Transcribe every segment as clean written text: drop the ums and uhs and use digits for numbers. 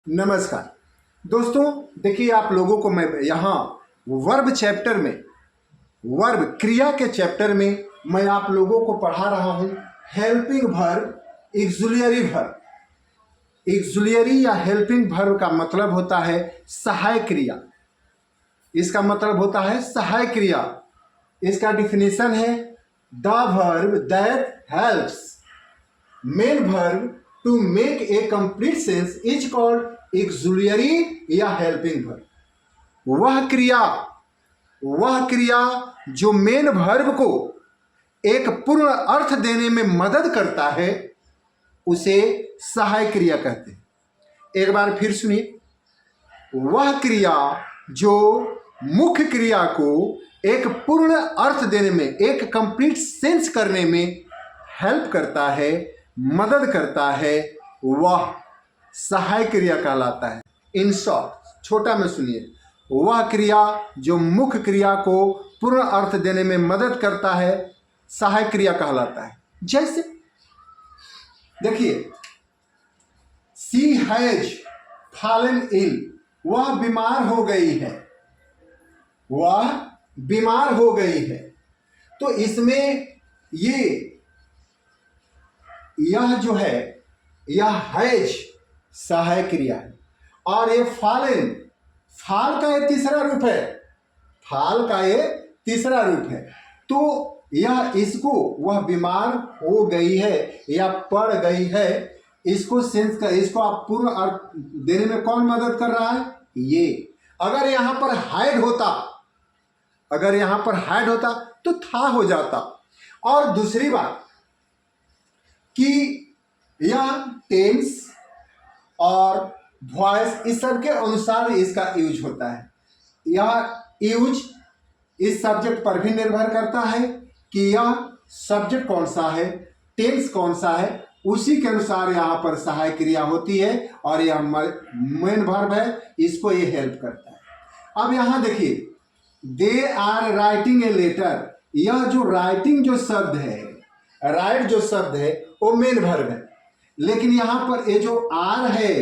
नमस्कार दोस्तों, देखिए आप लोगों को मैं यहाँ वर्ब चैप्टर में, वर्ब क्रिया के चैप्टर में मैं आप लोगों को पढ़ा रहा हूँ helping verb, auxiliary verb. Auxiliary या हेल्पिंग वर्ब का मतलब होता है सहायक क्रिया। इसका मतलब होता है सहायक क्रिया। इसका डिफिनेशन है the verb that helps main verb to make a complete sense is called auxiliary या हेल्पिंग वर्ब। वह क्रिया जो मेन वर्ब को एक पूर्ण अर्थ देने में मदद करता है उसे सहायक क्रिया कहते हैं। एक बार फिर सुनिए, वह क्रिया जो मुख्य क्रिया को एक पूर्ण अर्थ देने में, एक कंप्लीट सेंस करने में हेल्प करता है, मदद करता है, वह सहायक क्रिया कहलाता है। इन शॉर्ट, छोटा में सुनिए, वह क्रिया जो मुख्य क्रिया को पूर्ण अर्थ देने में मदद करता है सहायक क्रिया कहलाता है। जैसे देखिए, शी हैज फॉलन इल, वह बीमार हो गई है, वह बीमार हो गई है। तो इसमें यह जो है, यह हैज सहायक क्रिया है, और ये फॉलन, फाल का ये तीसरा रूप है, फाल का ये तीसरा रूप है। तो यह इसको, वह बीमार हो गई है या पड़ गई है, इसको सेंस का, इसको आप पूर्ण अर्थ देने में कौन मदद कर रहा है? ये। अगर यहां पर हाइड होता, अगर यहां पर हाइड होता तो था हो जाता। और दूसरी बात कि यह टेंस और वॉइस, इस सब के अनुसार इसका यूज होता है। यह यूज इस सब्जेक्ट पर भी निर्भर करता है कि यह सब्जेक्ट कौन सा है, टेंस कौन सा है, उसी के अनुसार यहाँ पर सहायक क्रिया होती है, और यह मेन वर्ब है, इसको ये हेल्प करता है। अब यहाँ देखिए, they are writing a letter, यह जो राइटिंग जो शब्द है, राइट जो शब्द है वो मेन वर्ब है, लेकिन यहाँ पर ये जो आर है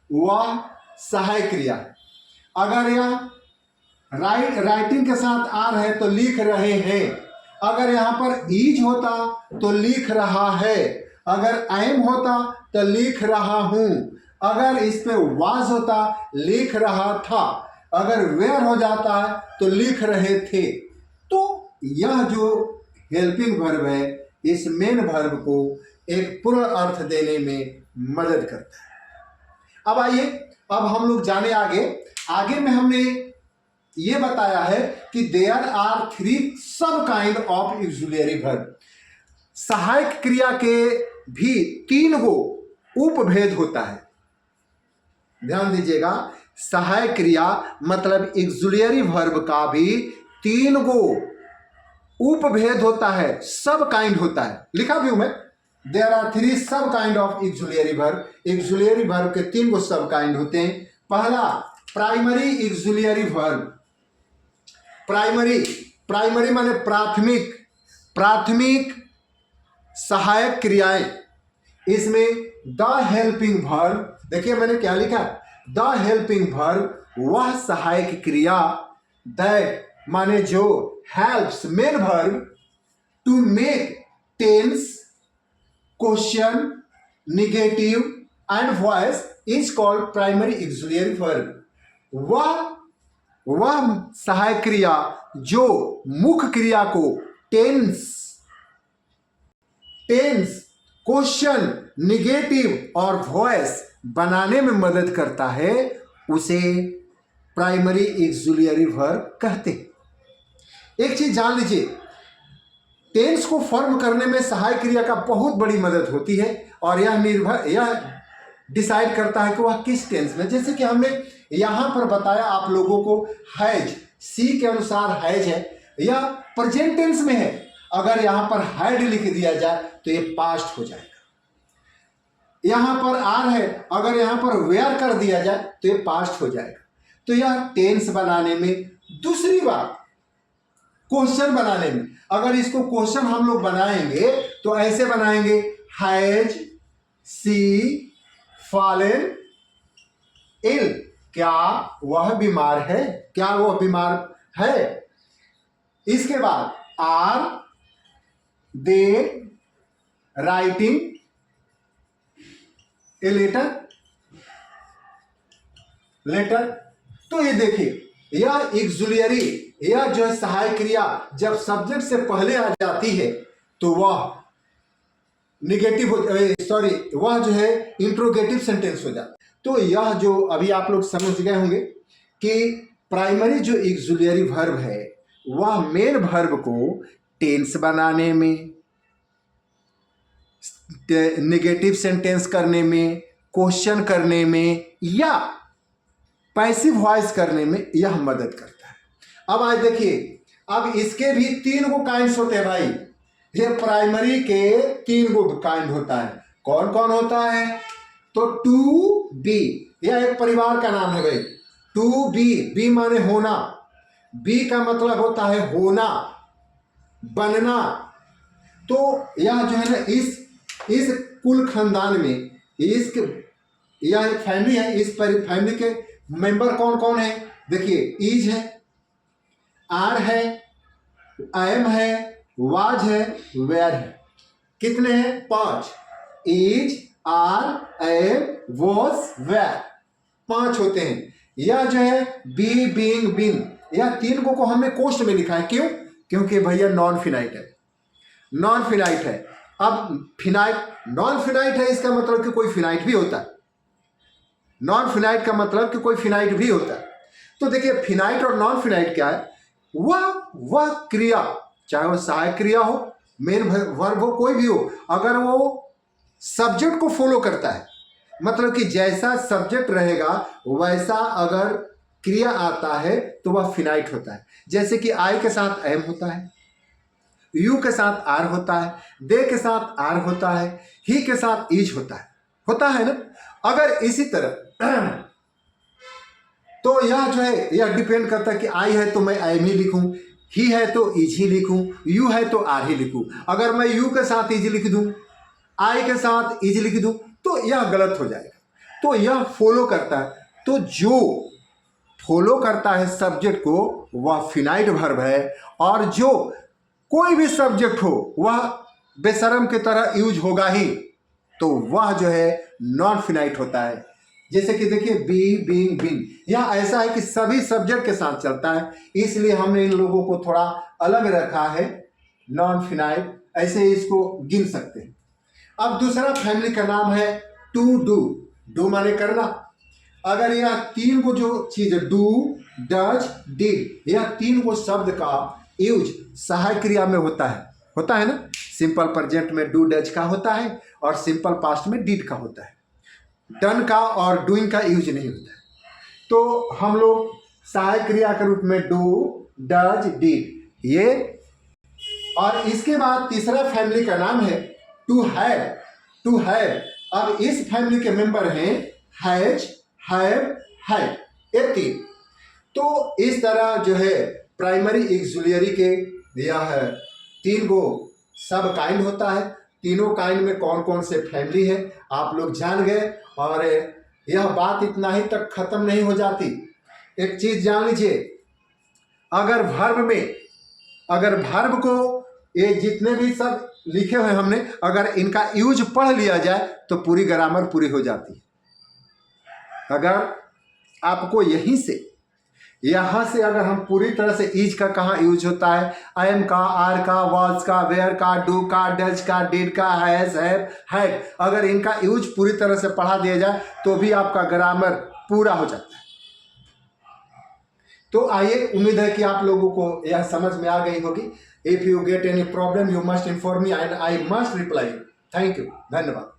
वह सहायक क्रिया है। अगर यह राइटिंग के साथ आर है तो लिख रहे हैं, अगर यहाँ पर इज होता तो लिख रहा है, अगर एम होता तो लिख रहा हूं, अगर इस पे वाज होता लिख रहा था, अगर वेयर हो जाता है तो लिख रहे थे। तो यह जो हेल्पिंग वर्ब है, इस मेन वर्ब को एक पूर्ण अर्थ देने में मदद करता है। अब आइए, अब हम लोग जाने आगे में हमने ये बताया है कि देयर आर 3 सब काइंड ऑफ ऑक्सिलियरी वर्ब। सहायक क्रिया के भी 3 गो उपभेद होता है। ध्यान दीजिएगा, सहायक क्रिया मतलब ऑक्सिलियरी वर्ब का भी 3 गो उपभेद होता है, सब काइंड होता है। लिखा भी हूं मैं, देयर आर 3 सब kind of auxiliary verb. Auxiliary verb के 3 गो सब काइंड होते हैं। पहला, प्राइमरी ऑक्सिलियरी वर्ब। प्राइमरी माने प्राथमिक सहायक क्रियाएं। इसमें द हेल्पिंग वर्ब, देखिए मैंने क्या लिखा, द हेल्पिंग वर्ब वह सहायक क्रिया, दैट माने जो, helps main verb to make tense, question, negative and voice is called primary auxiliary verb. वह सहायक क्रिया जो मुख्य क्रिया को टेंस, क्वेश्चन, निगेटिव और वॉइस बनाने में मदद करता है, उसे प्राइमरी ऑक्सिलियरी वर्ब कहते हैं। एक चीज जान लीजिए, टेंस को फॉर्म करने में सहायक क्रिया का बहुत बड़ी मदद होती है, और यह डिसाइड करता है कि वह किस टेंस में। जैसे कि हमने यहां पर बताया आप लोगों को, हैज, सी के अनुसार हैज है, यह प्रेजेंट टेंस में है। अगर यहां पर हैड लिख दिया जाए तो यह पास्ट हो जाएगा। यहां पर आर है, अगर यहां पर वेयर कर दिया जाए तो यह पास्ट हो जाएगा। तो यह टेंस बनाने में। दूसरी बात, क्वेश्चन बनाने में, अगर इसको क्वेश्चन हम लोग बनाएंगे तो ऐसे बनाएंगे, हैज सी फॉलन इल, क्या वह बीमार है, क्या वह बीमार है। इसके बाद are they writing a letter, letter. तो ये देखिए यह एक्सुलियरी, यह जो है सहायक क्रिया जब सब्जेक्ट से पहले आ जाती है तो वह निगेटिव हो, सॉरी वह जो है इंट्रोगेटिव सेंटेंस हो जाता है। तो यह जो अभी आप लोग समझ गए होंगे कि प्राइमरी जो एक्सुलियरी वर्ब है वह मेन वर्ब को टेंस बनाने में, नेगेटिव सेंटेंस करने में, क्वेश्चन करने में या पैसिव वॉइस करने में यह मदद करता है। अब आज देखिए, अब इसके भी 3 गो काइंड्स होते हैं भाई। ये प्राइमरी के 3 गो काइंड होता है। कौन कौन होता है? तो टू बी, यह एक परिवार का नाम है भाई। टू बी, बी माने होना, बी का मतलब होता है होना, बनना। तो यह जो है ना इस कुल खानदान में यह एक फैमिली है। इस फैमिली के मेंबर कौन कौन है? देखिए इज है, आर है, एम है, वाज है, वेयर है। कितने हैं? 5। Is, are, am, was, were, 5 होते हैं। यह जो है बी, बीइंग, बीन, यह 3 को हमने कोष्ट में लिखा है। क्यों? क्योंकि भैया नॉन फिनाइट है, नॉन फिनाइट है। अब फिनाइट, नॉन फिनाइट है इसका मतलब कि कोई फिनाइट भी होता है। नॉन फिनाइट का मतलब कि कोई फिनाइट भी होता है। तो देखिए फिनाइट और नॉन फिनाइट क्या है? वह क्रिया, चाहे वो सहायक क्रिया हो, मेन वर्ब हो, कोई भी हो, अगर वो सब्जेक्ट को फॉलो करता है, मतलब कि जैसा सब्जेक्ट रहेगा वैसा अगर क्रिया आता है तो वह फिनाइट होता है। जैसे कि आई के साथ एम होता है, यू के साथ आर होता है, दे के साथ आर होता है, ही के साथ इज होता है ना। अगर इसी तरह तो यह जो है यह डिपेंड करता है कि आई है तो मैं एम ही लिखूं, ही है तो इज ही लिखूं, यू है तो आर ही लिखूं। अगर मैं यू के साथ इज लिख दूं, आई के साथ इज लिख दूं तो यह गलत हो जाएगा। तो यह फॉलो करता है। तो जो फॉलो करता है सब्जेक्ट को वह फिनाइट वर्ब है, और जो कोई भी सब्जेक्ट हो वह बेशर्म की तरह यूज होगा ही, तो वह जो है नॉन फिनाइट होता है। जैसे कि देखिए बी, बीइंग, बीन, यह ऐसा है कि सभी सब्जेक्ट के साथ चलता है, इसलिए हमने इन लोगों को थोड़ा अलग रखा है, नॉन फिनाइट, ऐसे इसको गिन सकते हैं। अब दूसरा फैमिली का नाम है टू डू। डू माने करना। अगर यह 3 को जो चीज डू, डज, डिड, यह 3 को शब्द का यूज सहायक क्रिया में होता है ना। सिंपल प्रेजेंट में डू, डज का होता है और सिंपल पास्ट में डिड का होता है। डन का और डूइंग का यूज नहीं होता है। तो हम लोग सहायक क्रिया के रूप में डू, डज, डिड ये। और इसके बाद तीसरा फैमिली का नाम है टू हैव। टू हैव, अब इस फैमिली के मेंबर हैं हैज, हैव, हैड, ये 3। तो इस तरह जो है प्राइमरी एक्सुलियरी के यह 3 गो सब काइंड होता है। तीनों काइंड में कौन कौन से फैमिली है आप लोग जान गए। और यह बात इतना ही तक खत्म नहीं हो जाती। एक चीज जान लीजिए, अगर वर्ब को ये जितने भी सब लिखे हुए हमने, अगर इनका यूज पढ़ लिया जाए तो पूरी ग्रामर पूरी हो जाती है। अगर आपको यहाँ से अगर हम पूरी तरह से इज का कहाँ यूज होता है, एम का, आर का, वाज का, वेयर का, डू का, डज का, डिड का, हैज, हैव, हैड, अगर इनका यूज पूरी तरह से पढ़ा दिया जाए तो भी आपका ग्रामर पूरा हो जाता है। तो आइए, उम्मीद है कि आप लोगों को यह समझ में आ गई होगी। If you get any problem you must inform me and I must reply. Thank you, धन्यवाद।